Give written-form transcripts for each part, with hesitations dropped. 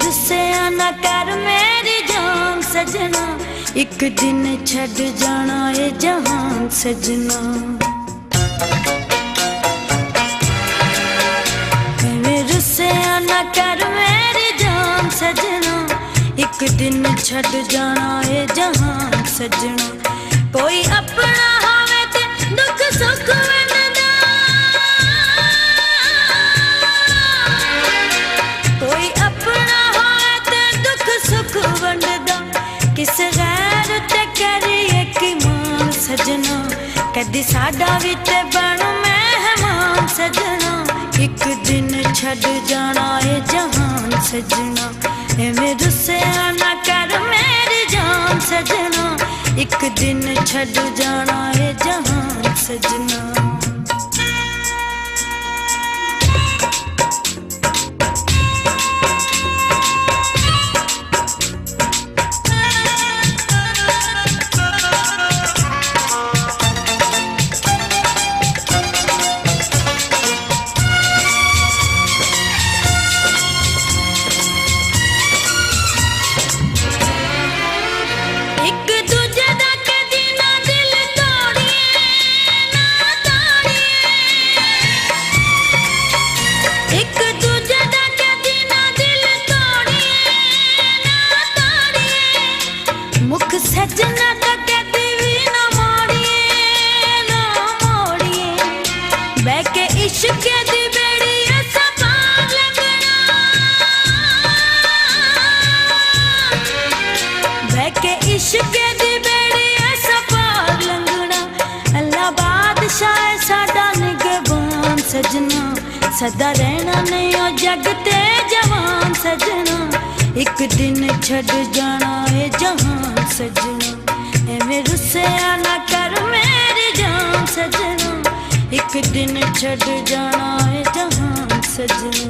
रुस्सिया ना कर मेरी जान सजना, एक दिन छड़ जाना ए जहान सजना। रुस्सिया ना कर मेरी जान सजना, एक दिन छड़ जाना ए जहान सजना। कोई अपना होवे ते दुख सुख वंडदा, कोई अपना होवे ते दुख सुख वंडदा, किस गैर ते करिए कि मान सजना। कदी साडा भी ते बन मेहमान सजना, एक दिन छड़ जाना ए जहान सजना। एवें रुस्सिया ना कर मेरी जान सजना, एक दिन छड़ जाना ए जहान सजना। सजना तो कहती भी ना मोड़िए ना मोड़िए, बह के इश्क दी बेड़ी ऐसा पार लगना, बह के इश्क दी बेड़ी ऐसा पार लगना। अल्लाह बादशाह साडा निगहबान सजना, सदा रहना नहीं ओ जग ते जवान सजना, एक दिन छड़ जाना ए जहान सजना। एवें रुस्सिया ना कर मेरी जान सजना, एक दिन छड़ जाना ए जहान सजना।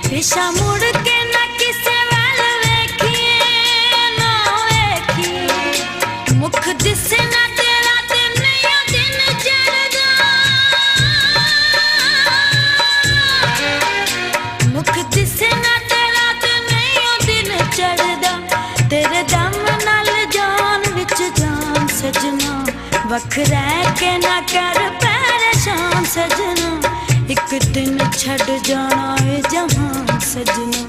पिछा मुड़ के ना किसे वाल वेखिए ना वेखिए, मुख दिसे ना तेरा ते नया दिन चढ़दा, मुख दिसे ना तेरा ते नया दिन चढ़दा। तेरे दम नाल जान विच जान सजना, वख रह के ना कर परेशान सजना, एक दिन छड़ जाना ए जहान सजना।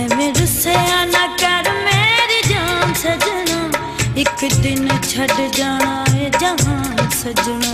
एवें रुस्सिया ना कर मेरी जान सजना, एक दिन छड़ जाना ए जहान सजना।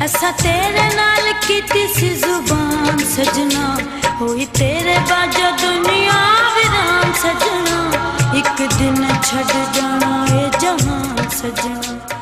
असा तेरे नाल कीती सी जुबान सजना, होई तेरे बाजो दुनिया वीरान सजना, एक दिन छड़ जाना ए जहान सजना।